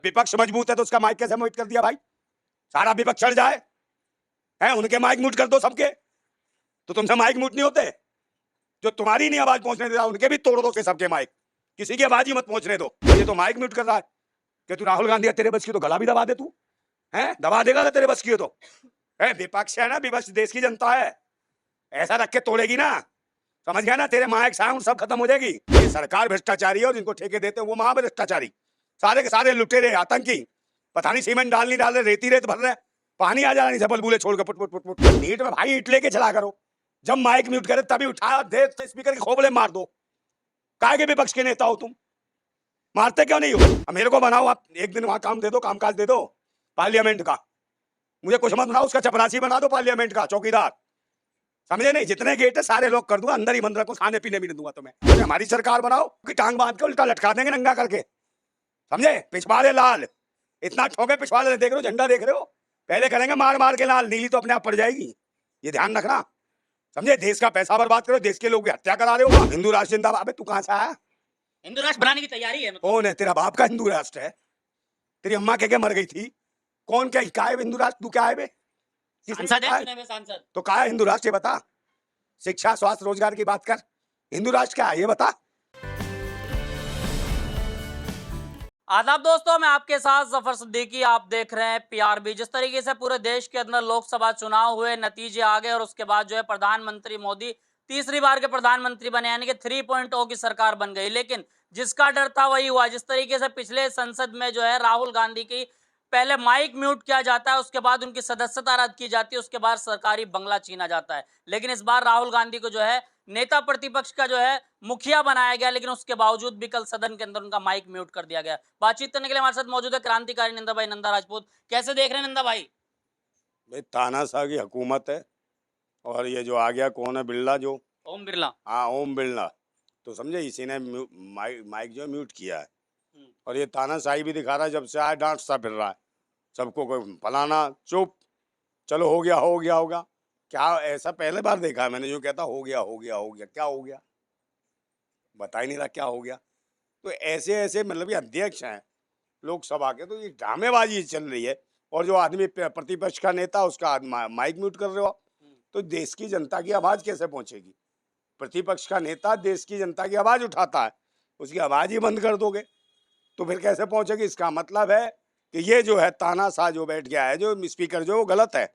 विपक्ष मजबूत है तो उसका माइक कैसे म्यूट कर दिया भाई? सारा विपक्ष चढ़ जाए है, उनके माइक म्यूट कर दो सबके। तो तुमसे माइक म्यूट नहीं होते? जो तुम्हारी नहीं आवाज पहुंचने देता उनके भी तोड़ दो सबके माइक, किसी की आवाज ही मत पहुंचने दो। ये तो माइक म्यूट कर रहा है कि तू राहुल गांधी है, तेरे बस की तो गला भी दबा दे, तू है दबा देगा ना तेरे बस की तो है। विपक्ष है ना, विपक्ष देश की जनता है, ऐसा रख के तोड़ेगी ना, समझ गया ना? तेरे माइक साउंड सब खत्म हो जाएगी। ये सरकार भ्रष्टाचारी है और जिनको ठेके देते हैं वो महाभ्रष्टाचारी, सारे के सारे लुटेरे आतंकी। पता नहीं सीमेंट डाल नहीं डाल रहे, रेती रेत भर रहे, पानी आ जा रहा नहीं, झपल बूले छोड़ के पुट पुट पुट पुट। नीट में भाई ईट लेके चला करो, जब माइक म्यूट करे तभी उठा दे, स्पीकर के खोपड़े मार दो। काहे के विपक्ष के नेता हो तुम? मारते क्यों नहीं हो? अब मेरे को बनाओ, आप एक दिन वहां काम दे दो, कामकाज दे दो पार्लियामेंट का। मुझे कुछ मत बनाओ, उसका चपरासी बना दो पार्लियामेंट का, चौकीदार, समझे नहीं? जितने गेट है सारे लोग कर दूंगा, अंदर ही बंद रखो, खाने पीने भी नहीं दूंगा तुम्हें। हमारी सरकार बनाओ कि टांग बांध के उल्टा लटका देंगे नंगा करके, समझे? पिछवाड़े लाल, इतना ठोके पिछवाड़े, देख रहे हो झंडा देख रहे हो, पहले करेंगे मार मार के लाल, नीली तो अपने आप पड़ जाएगी, ये ध्यान रखना, समझे? देश का पैसा बर्बाद करो, देश के लोग की हत्या करा रहे हो। हिंदू राष्ट्र जिंदाबाद। अबे तू कहां से आया? हिंदू राष्ट्र बनाने की तैयारी है। कौन है तेरा बाप का हिंदू राष्ट्र है? तेरी अम्मा क्या मर गई थी? कौन क्या है हिंदू राष्ट्र? तू क्या है बे? सांसद है, चुने हुए सांसद। तो क्या है हिंदू राष्ट्र ये बता? शिक्षा स्वास्थ्य रोजगार की बात कर, हिंदू राष्ट्र क्या है ये बता। आदाब दोस्तों, मैं आपके साथ जफर सिद्दीकी, आप देख रहे हैं पीआरबी। जिस तरीके से पूरे देश के अंदर लोकसभा चुनाव हुए, नतीजे आ गए और उसके बाद जो है प्रधानमंत्री मोदी तीसरी बार के प्रधानमंत्री बने, यानी कि 3.0 की सरकार बन गई। लेकिन जिसका डर था वही हुआ। जिस तरीके से पिछले संसद में जो है राहुल गांधी की पहले माइक म्यूट किया जाता है, उसके बाद उनकी सदस्यता रद्द की जाती है, उसके बाद सरकारी बंगला छीना जाता है। लेकिन इस बार राहुल गांधी को जो है नेता प्रतिपक्ष का जो है मुखिया बनाया गया, लेकिन उसके बावजूद भी कल सदन के अंदर उनका माइक म्यूट कर दिया गया। बातचीत करने के लिए हमारे साथ मौजूद है क्रांतिकारी नंदा भाई, नंदा राजपूत। कैसे देख रहे हैं नंदा भाई? भाई तानाशाह की हुकूमत है, और ये जो आ गया कौन है, बिरला, जो ओम बिरला, हाँ ओम बिरला, तो समझे इसी ने माइक जो म्यूट किया है। और ये तानाशाही भी दिखा रहा है, जब से आया डांटता फिर रहा है सबको, कोई फलाना चुप, चलो हो गया हो गया होगा। क्या ऐसा पहले बार देखा है मैंने जो कहता हो गया हो गया हो गया? क्या हो गया बता ही नहीं रहा क्या हो गया। तो ऐसे ऐसे मतलब ये अध्यक्ष हैं लोकसभा के, तो ये ड्रामेबाजी चल रही है। और जो आदमी प्रतिपक्ष का नेता, उसका माइक म्यूट कर रहे हो, तो देश की जनता की आवाज कैसे पहुंचेगी? प्रतिपक्ष का नेता देश की जनता की आवाज उठाता है, उसकी आवाज ही बंद कर दोगे तो फिर कैसे पहुंचेगी? इसका मतलब है कि ये जो है तानाशाह जो बैठ गया है, जो स्पीकर जो, वो गलत है।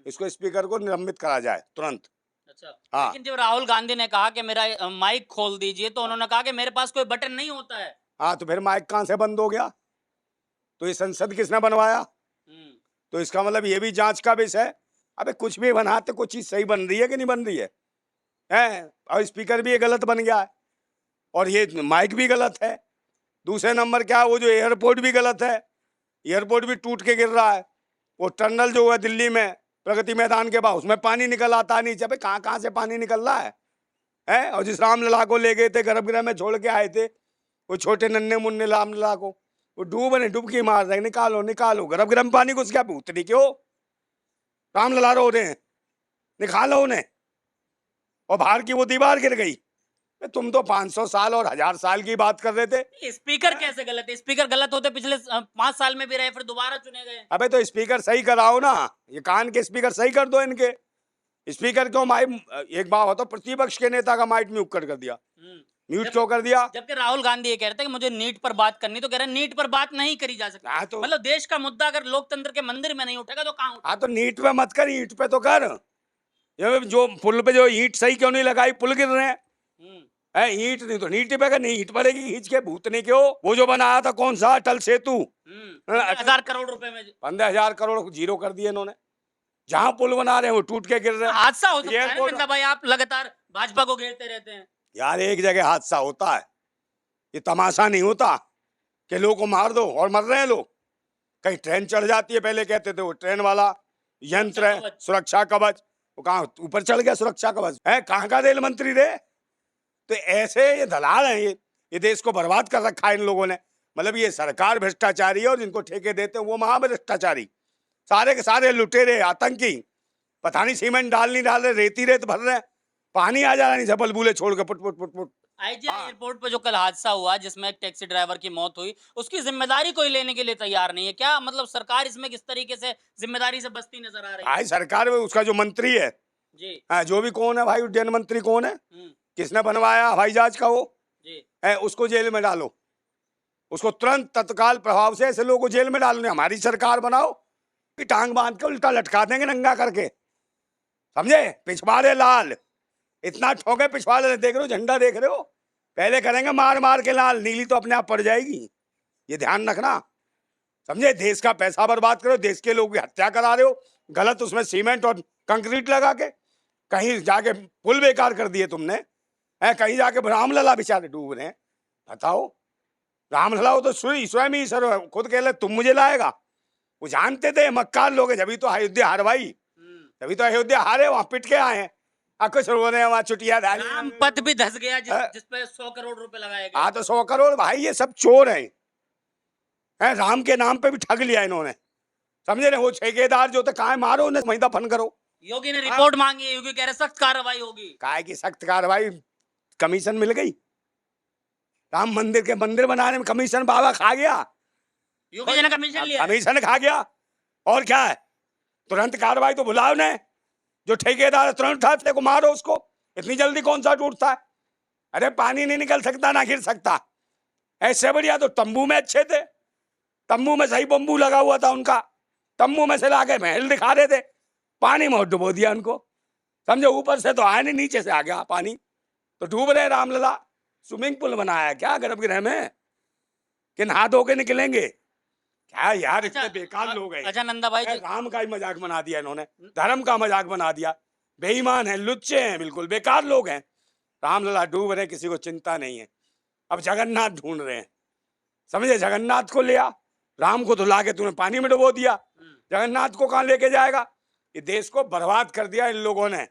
इसको स्पीकर को निलंबित करा जाए तुरंत। अच्छा हाँ। लेकिन जब राहुल गांधी ने कहा कि मेरा माइक खोल दीजिए, तो उन्होंने कहा कि मेरे पास कोई बटन नहीं होता है। हाँ, तो फिर माइक कहां से बंद हो गया? तो ये संसद किसने बनवाया? तो इसका मतलब ये भी जांच का विषय है। अबे कुछ भी बनाते, कुछ चीज सही बन रही है कि नहीं बन रही है? और स्पीकर भी ये गलत बन गया है, और ये माइक भी गलत है। दूसरे नंबर क्या, वो जो एयरपोर्ट भी गलत है, एयरपोर्ट भी टूट के गिर रहा है। वो टनल जो है दिल्ली में प्रगति मैदान के पास, उसमें पानी निकल आता है नीचे। कहाँ कहाँ से पानी निकल रहा है? और जिस रामलला को ले गए थे गर्भगृह में छोड़ के आए थे, वो छोटे नन्हे मुन्ने रामलला को, वो डुबकी मार रहे, निकालो निकालो। गर्भगृह में पानी घुस गया, भूतनी क्यों? रामलला रो रहे हैं, निकालो उन्हें। और बाहर की वो दीवार गिर गई। तुम तो 500 साल और 1000 साल की बात कर रहे थे। स्पीकर कैसे गलत है? स्पीकर गलत होते पिछले 5 साल में भी रहे, फिर दोबारा चुने गए। अबे तो स्पीकर सही कराओ ना, ये कान के स्पीकर सही कर दो इनके। स्पीकर क्यों माइक, एक बार हो तो प्रतिपक्ष के नेता का माइक म्यूट कर दिया, म्यूट क्यों कर दिया? जबकि राहुल गांधी ये कह रहे थे कि मुझे नीट पर बात करनी, तो कह रहे नीट पर बात नहीं करी जा सकती। तो मतलब देश का मुद्दा अगर लोकतंत्र के मंदिर में नहीं उठेगा तो कहाँ? हाँ, तो नीट पे मत कर, ईंट पे तो कर। ये जो पुल पे जो ईंट सही क्यों नहीं लगाई? पुल गिर रहे हैं। ईंट नहीं तो नीट पे, नहीं ईंट पड़ेगी खींच के, भूतने क्यों? वो जो बनाया था कौन सा, अटल सेतु, 15,000 करोड़ रुपए में 15,000 करोड़ जीरो कर दिए इन्होंने। जहां पुल बना रहे हैं वो टूट के गिर रहे हैं। हादसा हो सकता है ना भाई, आप लगातार भाजपा को घेरते रहते हैं। यार एक जगह हादसा होता है, ये तमाशा नहीं होता कि लोगों को मार दो और मर रहे हैं लोग। कहीं ट्रेन चढ़ जाती है, पहले कहते थे वो ट्रेन वाला यंत्र है सुरक्षा कवच, वो कहाँ ऊपर चढ़ गया सुरक्षा कवच है? कहाँ का रेल मंत्री रे? तो ऐसे ये दलाल हैं, ये देश को बर्बाद कर रखा है इन लोगों ने। मतलब ये सरकार भ्रष्टाचारी है और जिनको ठेके देते हैं वो महाभ्रष्टाचारी, सारे के सारे लुटेरे आतंकी। पता नहीं सीमेंट डाल नहीं डाल रहे, रेती रेत भर रहे, पानी आ जा रहा नहीं, झपल बूले छोड़ के पुट पुट पुट पुट। आईजीआई एयरपोर्ट पे जो कल हादसा हुआ जिसमें एक टैक्सी ड्राइवर की मौत हुई, उसकी जिम्मेदारी कोई लेने के लिए तैयार नहीं है। क्या मतलब सरकार इसमें किस तरीके से जिम्मेदारी से बचती नजर आ रही है? भाई सरकार में उसका जो मंत्री है, जी। जो भी कौन है भाई, उड्डयन मंत्री कौन है, हम्म। किसने बनवाया हवाई जहाज का वो, जी। उसको जेल में डालो। उसको तुरंत तत्काल प्रभाव से ऐसे लोगों को जेल में डालो। नहीं हमारी सरकार बनाओ कि टांग बांध के उल्टा लटका देंगे नंगा करके, समझे। पिछवाड़े लाल इतना ठोके, पिछवाड़े देख रहे हो, झंडा देख रहे हो, पहले करेंगे मार मार के लाल, नीली तो अपने आप पड़ जाएगी, ये ध्यान रखना, समझे। देश का पैसा बर्बाद करो, देश के लोगों की हत्या करा रहे हो, गलत उसमें सीमेंट और कंक्रीट लगा के, कहीं जाके पुल बेकार कर दिए तुमने, कहीं जाके रामलला बेचारे डूब रहे हैं। बताओ, रामलला हो तो स्वयं ही सर खुद कह ले तुम मुझे लाएगा। वो जानते थे मक्कार लोग हैं, जब तो अयोध्या हारवाई, तभी तो अयोध्या हारे, वहां पिट के आए हैं। कुछ रो रहे हैं वहां चुटिया धारी, राम पथ भी धस गया जिसपे 100 करोड़ रुपए लगाए गए। हाँ तो 100 करोड़ भाई, ये सब चोर हैं, राम के नाम पे भी ठग लिया इन्होंने, समझे ना। वो ठेकेदार जो थे, कहाँ मारो उन्हें, वहीं दफन करो। योगी ने रिपोर्ट मांगी है, योगी कह रहे सख्त कार्रवाई होगी। काहे की सख्त कार्रवाई, कमीशन मिल गई। राम मंदिर के मंदिर बनाने में कमीशन बाबा खा गया, योगी जी ने कमीशन लिया, कमीशन खा गया। और क्या है, तुरंत कार्रवाई तो बुलाओ ने, जो ठेकेदार है तुरंत उठा को मारो उसको। इतनी जल्दी कौन सा टूटता है? अरे पानी नहीं निकल सकता ना गिर सकता, ऐसे बढ़िया तो तंबू में अच्छे थे, तंबू में सही बम्बू लगा हुआ था उनका, तंबू में से लाके महल दिखा रहे थे, पानी में डुबो दिया उनको, समझे। ऊपर से तो आया नहीं, नीचे से आ गया पानी, तो डूब रहे रामलला। स्विमिंग पूल बनाया क्या गर्भगृह में कि नहा धो के निकलेंगे? क्या यार, इतने बेकार लोग हैं। अच्छा नंदा भाई, राम का ही मजाक बना दिया इन्होंने, धर्म का मजाक बना दिया, बेईमान है, लुच्चे हैं, बिल्कुल बेकार लोग हैं। रामलला डूब रहे, किसी को चिंता नहीं है। अब जगन्नाथ ढूंढ रहे हैं, समझे। जगन्नाथ को लिया, राम को तो लाके तूने पानी में डुबो दिया, जगन्नाथ को कहां लेके जाएगा? ये देश को बर्बाद कर दिया इन लोगों ने,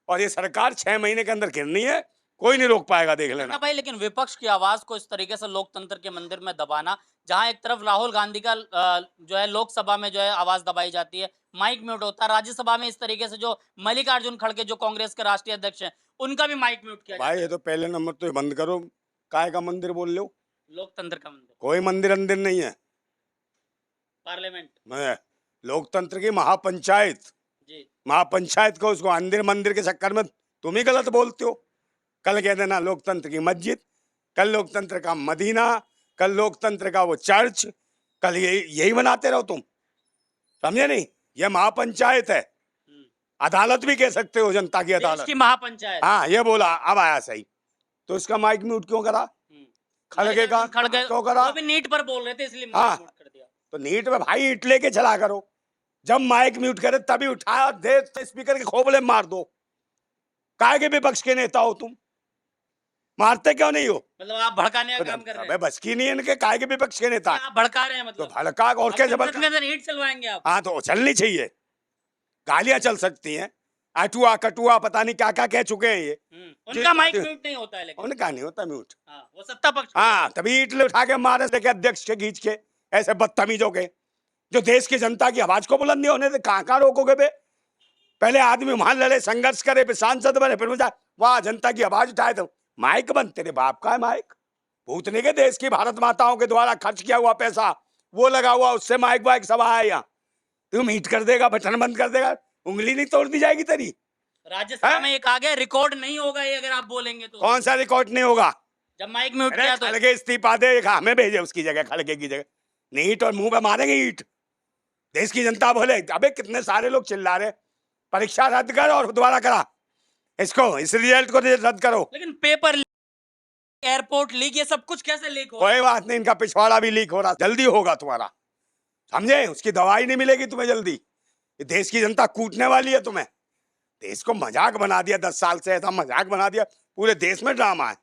और ये सरकार 6 महीने के अंदर गिरनी है, कोई नहीं रोक पाएगा, देख लेना भाई। लेकिन विपक्ष की आवाज को इस तरीके से लोकतंत्र के मंदिर में दबाना, जहां एक तरफ राहुल गांधी का जो है लोकसभा में जो है आवाज दबाई जाती है, माइक म्यूट होता है, राज्यसभा में इस तरीके से जो मल्लिकार्जुन खड़गे जो कांग्रेस के राष्ट्रीय अध्यक्ष हैं, उनका भी माइक म्यूट किया भाई। ये तो पहले नंबर तो बंद करो, काय का मंदिर बोल लो? लोकतंत्र का मंदिर, कोई मंदिर अंदिर नहीं है, पार्लियामेंट मैं लोकतंत्र की महापंचायत जी। महापंचायत को, उसको अंदिर मंदिर के चक्कर में तुम ही गलत बोलते हो। कल कह देना लोकतंत्र की मस्जिद, कल लोकतंत्र का मदीना, कल लोकतंत्र का वो चर्च, कल यही बनाते रहो तुम, समझे नहीं। ये महापंचायत है, अदालत भी कह सकते हो, जनता की अदालत की महापंचायत। हाँ, ये बोला, अब आया सही। तो इसका माइक म्यूट क्यों करा? खड़गे का क्यों करा? वो भी नीट पर बोल रहे थे इसलिए हाँ, म्यूट कर दिया। तो नीट में भाई ईट लेके चला करो, जब माइक म्यूट करे तभी उठाया दे, स्पीकर के खोपड़े मार दो। काहे के विपक्ष के नेता हो तुम, मारते क्यों नहीं हो? मतलब आप भड़काने का काम कर रहे हैं। बस की नहीं है इनके, काहे के विपक्ष के नेता आप भड़का रहे हैं, मतलब तो भड़का और क्या जबरदस्त ईट चलवाएंगे आप? हाँ, तो चलनी चाहिए, गालियां चल सकती हैं, अटुआ कटुआ पता नहीं क्या क्या कह चुके हैं ये। उनका माइक म्यूट नहीं होता है, लेकिन उनका नहीं होता म्यूट। वो सत्ता पक्ष। हाँ, तभी ईट उठा के मारे थे अध्यक्ष के खींच के, ऐसे बदतमीजों के, जो देश की जनता की आवाज को बुलंद नहीं होने थे। कहाँ रोकोगे बे? पहले आदमी वहां लड़े, संघर्ष करे, फिर सांसद बने, फिर मुझे वहां जनता की आवाज उठाए, तो माइक बंद। तेरे बाप का है माइक, भूतने के देश की भारत माताओं के द्वारा खर्च किया हुआ पैसा वो लगा हुआ, उससे माइक वाइक सब आया यहाँ। तुम हीट कर देगा, बटन बंद कर देगा, उंगली नहीं तोड़ दी जाएगी तेरी। राजस्थान में ये कहा गया रिकॉर्ड नहीं होगा ये, अगर आप बोलेंगे तो। कौन सा रिकॉर्ड नहीं होगा? जब माइक म्यूट किया तो खड़गे इस्तीफा दे, हमें भेजे उसकी जगह, खड़गे की जगह। नीट और मुंह पे मारेंगे ईट। देश की जनता बोले अबे कितने सारे लोग चिल्ला रहे, परीक्षा रद्द कर और दोबारा करा इसको, इस रिजल्ट को रद्द करो। लेकिन पेपर एयरपोर्ट लीक, ये सब कुछ कैसे लीक हो? कोई बात नहीं, इनका पिछवाड़ा भी लीक हो रहा, जल्दी होगा तुम्हारा, समझे। उसकी दवाई नहीं मिलेगी तुम्हें जल्दी। ये देश की जनता कूटने वाली है तुम्हें। देश को मजाक बना दिया, 10 साल से ऐसा मजाक बना दिया, पूरे देश में ड्रामा है,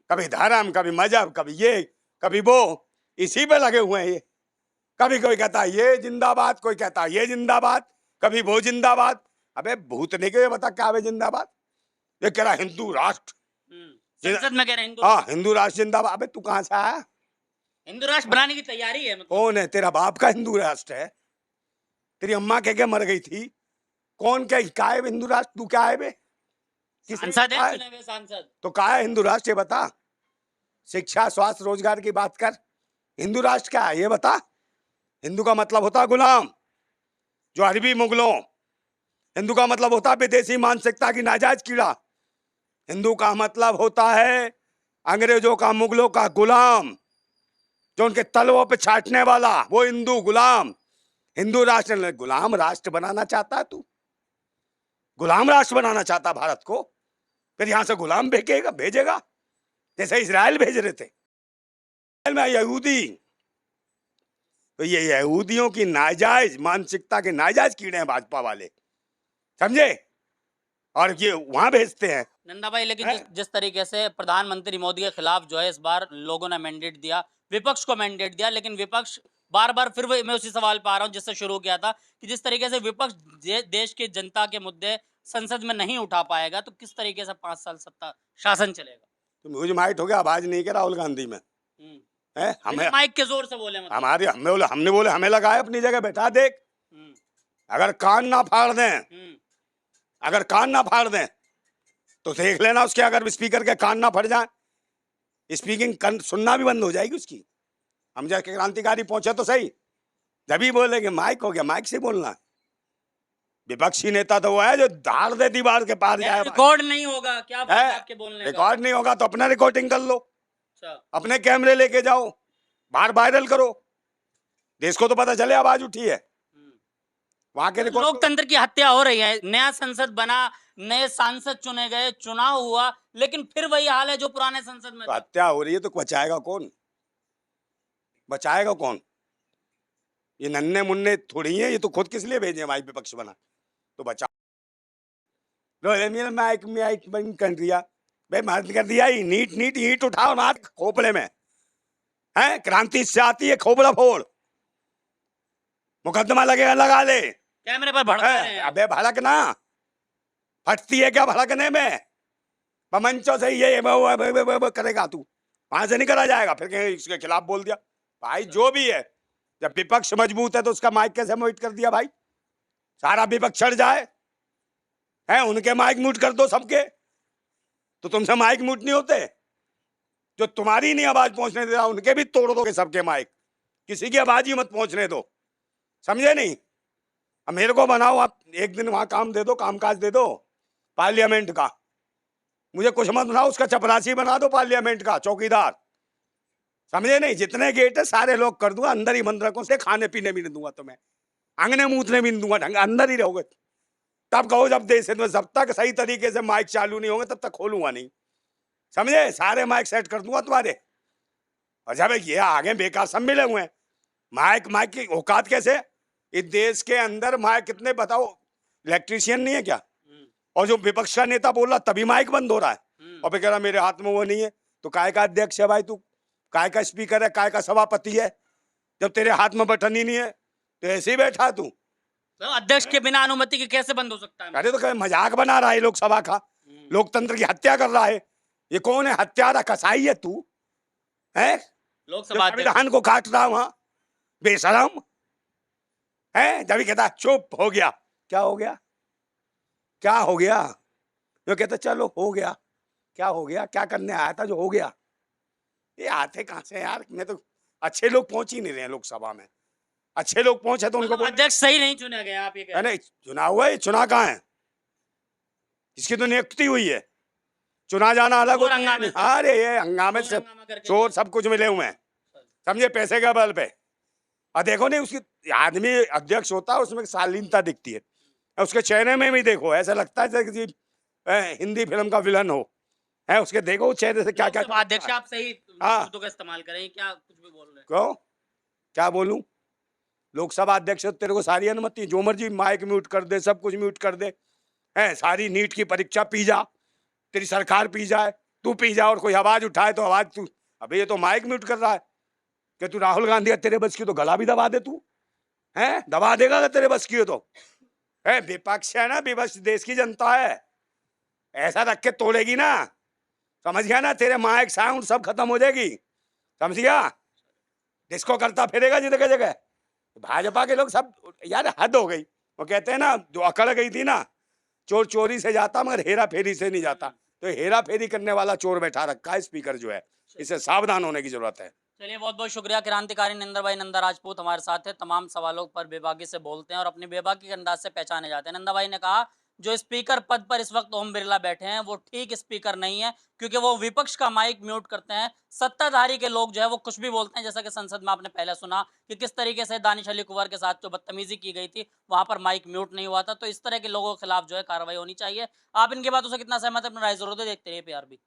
कभी धर्म, कभी मजहब, कभी ये कभी वो, इसी पे लगे हुए हैं ये। कभी कोई कहता है ये जिंदाबाद, कोई कहता है ये जिंदाबाद, कभी वो जिंदाबाद। अबे भूतने के बता क्या है जिंदाबाद? ये कह रहा हिंदू राष्ट्र, संसद में कह रहे हिंदू, हाँ हिंदू राष्ट्र जिंदाबाद। अबे तू कहां से आया? हिंदू राष्ट्र बनाने की तैयारी है, मतलब। कौन है तेरा बाप का हिंदू राष्ट्र है? तेरी अम्मा कह के मर गई थी, कौन क्या है हिंदू राष्ट्र? तू क्या है बे? सांसद है, चुने हुए सांसद। तो क्या है हिंदू राष्ट्र ये बता। शिक्षा, स्वास्थ्य, रोजगार की बात कर। हिंदू राष्ट्र क्या है ये बता। हिंदू का मतलब होता है गुलाम, जो अरबी मुगलों। हिंदू का मतलब होता है विदेशी मानसिकता की नाजायज कीड़ा। हिंदू का मतलब होता है अंग्रेजों का, मुगलों का गुलाम, जो उनके तलवों पे छाटने वाला, वो हिंदू गुलाम। हिंदू राष्ट्र, गुलाम राष्ट्र बनाना चाहता है तू? गुलाम राष्ट्र बनाना चाहता भारत को? फिर यहां से गुलाम भेजेगा जैसे इजराइल भेज रहे थे। इजराइल में यहूदी, तो ये यहूदियों की नाजायज मानसिकता के नाजायज कीड़े हैं भाजपा वाले, समझे? और ये वहां भेजते हैं। नंदा भाई, लेकिन है? जिस तरीके से प्रधानमंत्री मोदी के खिलाफ जो है इस बार लोगों ने मैंडेट दिया, विपक्ष को मैंडेट दिया, लेकिन विपक्ष बार बार फिर मैं उसी सवाल पे आ रहा हूँ जिससे शुरू किया था कि जिस तरीके से विपक्ष देश की जनता के मुद्दे संसद में नहीं उठा पाएगा, तो किस तरीके से 5 साल सत्ता शासन चलेगा? तो म्यूज माइट हो गया, आवाज नहीं क्या राहुल गांधी में? है हमें, माइक के जोर से बोले मतलब। हमारे हमने बोले हमें लगाए अपनी जगह बैठा। देख, हम्म, अगर कान ना फाड़ दें, हम्म, अगर कान ना फाड़ दें तो देख लेना उसके, अगर स्पीकर के कान ना फट जाए, स्पीकिंग सुनना भी बंद हो जाएगी उसकी। हम जाके क्रांतिकारी पहुंचे तो सही, जब ही बोलेंगे माइक हो गया, माइक से बोलना। विपक्षी नेता तो वो है जो धार दे दीवार के पार जाए। रिकॉर्ड नहीं होगा क्या बात है आपके बोलने का? रिकॉर्ड नहीं होगा तो अपना रिकॉर्डिंग कर लो, अच्छा, अपने कैमरे लेके जाओ, बाहर वायरल करो, देश को तो पता चले आवाज उठी है। वहां के रिकॉर्ड, लोकतंत्र की हत्या हो रही है। नया संसद बना, नए सांसद चुने गए, चुनाव हुआ, लेकिन फिर वही हाल है जो पुराने संसद में तो था। हत्या हो रही है तो बचाएगा कौन? बचाएगा कौन? ये नन्हे मुन्ने थोड़ी है, ये तो खुद किस लिए भेजे भाई विपक्ष बना तो बचा। माइक माइक बंद कर दिया भाई, बंद कर दिया ही। नीट नीट ईट उठाओ ना खोपड़े में, है क्रांति से आती है खोपड़ा फोड़। मुकदमा लगेगा लगा ले। कैमरे पर भड़का रहे हैं। अबे भड़कना, फटती है क्या भड़कने में? मंचों से ये करेगा तू, वहां से नहीं करा जाएगा। फिर कहीं इसके खिलाफ बोल दिया भाई, जो भी है, जब विपक्ष मजबूत है तो उसका माइक कैसे म्यूट कर दिया भाई? सारा विपक्ष चढ़ जाए, है उनके माइक म्यूट कर दो सबके, तो तुमसे माइक म्यूट नहीं होते? जो तुम्हारी नहीं आवाज पहुंचने दे रहा उनके भी तोड़ दोगे सबके माइक, किसी की आवाज ही मत पहुंचने दो, समझे नहीं? अब मेरे को बनाओ आप, एक दिन वहां काम दे दो, कामकाज दे दो पार्लियामेंट का, मुझे कुछ मत बनाओ, उसका चपरासी बना दो पार्लियामेंट का, चौकीदार, समझे नहीं? जितने गेट है सारे लोग कर दूंगा, अंदर ही बंद रखो से, खाने पीने भी नहीं दूंगा तुम्हें, अंगने मूतने भी नहीं दूंगा, ढंग अंदर ही रहोगे। तब कहो जब देश में, जब तक सही तरीके से माइक चालू नहीं होंगे तब तक खोलूंगा नहीं, समझे? सारे माइक सेट कर दूंगा तुम्हारे। और जब ये आगे बेकार सब मिले हुए हैं, माइक माइक की औकात कैसे? इस देश के अंदर माइक कितने बताओ, इलेक्ट्रीशियन नहीं है क्या? और जो विपक्ष का नेता बोल रहा तभी माइक बंद हो रहा है, और फिर कह रहा मेरे हाथ में वो नहीं है। तो काय का अध्यक्ष है भाई तू? काय का स्पीकर है? काय का सभापति है? जब तेरे हाथ में बटन ही नहीं है तो ऐसे ही बैठा तू। तो अध्यक्ष के बिना अनुमति के कैसे बंद हो सकता है? अरे तो क्या मजाक बना रहा है लोकसभा का, लोकतंत्र की हत्या कर रहा है। ये कौन है? हत्यारा कसाई है तू, है? लोकसभा संविधान को काट रहा वहां, बेशरम है। जब कहता चुप हो गया, क्या हो गया? क्या हो गया? जो कहता चलो हो गया, क्या हो गया? क्या करने आया था जो हो गया? ये आते कहां से यार? मैं तो अच्छे लोग पहुंच ही नहीं रहे लोकसभा में। अच्छे लोग पहुंचे तो उनको अध्यक्ष सही नहीं चुना गया, आप ये कह रहे हैं? नहीं, चुनाव हुआ है, चुना कहाँ है? इसकी तो नियुक्ति हुई है, चुना जाना अलग होता है। अरे ये हंगामे से चोर सब कुछ मिले हुए हैं, समझे? पैसे के बल पे। और देखो नहीं, उसकी आदमी अध्यक्ष होता है उसमें शालीनता दिखती है, उसके चेहरे में भी देखो ऐसा लगता है जैसे किसी हिंदी फिल्म का विलन हो, है उसके देखो चेहरे से क्या क्या। अध्यक्ष आप सही हाँ, शब्दों का इस्तेमाल करें, क्या कुछ भी बोल रहे हैं? क्यों, क्या बोलूं? लोकसभा अध्यक्ष तेरे को सारी अनुमति, जो मर्जी माइक म्यूट कर दे, सब कुछ म्यूट कर दे, है सारी नीट की परीक्षा पी जा, तेरी सरकार पी जाए, तू पी जा, और कोई आवाज उठाए तो आवाज तू, अबे ये तो माइक म्यूट कर रहा है कि तू राहुल गांधी है, तेरे बस की तो गला भी दबा दे तू, है दबा देगा अगर तेरे बस की हो तो। है विपक्ष है ना, विपक्ष देश की जनता है, ऐसा रख के तोड़ेगी ना, समझ गया ना? तेरे माइक साउंड सब खत्म हो जाएगी, समझ गया? डिस्को करता फिरेगा जगह जगह। भाजपा के लोग सब यार हद हो गई, वो कहते हैं ना जो अकड़ गई थी ना, चोर चोरी से जाता मगर हेरा फेरी से नहीं जाता, तो हेरा फेरी करने वाला चोर बैठा रखा है स्पीकर जो है, इससे सावधान होने की जरूरत है। चलिए बहुत बहुत शुक्रिया। क्रांतिकारी नंदा भाई नंदा राजपूत हमारे साथ है, तमाम सवालों पर बेबाकी से बोलते हैं और अपनी बेबाकी के अंदाज से पहचाने जाते हैं। नंदा भाई ने कहा जो स्पीकर पद पर इस वक्त ओम बिरला बैठे हैं वो ठीक स्पीकर नहीं है, क्योंकि वो विपक्ष का माइक म्यूट करते हैं। सत्ताधारी के लोग जो है वो कुछ भी बोलते हैं, जैसा कि संसद में आपने पहले सुना कि किस तरीके से दानिश अली कुंवर के साथ जो बदतमीजी की गई थी वहां पर माइक म्यूट नहीं हुआ था। तो इस तरह के लोगों के खिलाफ जो है कार्रवाई होनी चाहिए। आप इनकी बातों से कितना सहमत है, अपनी राय जरूर दें। देखते रहिए PRB।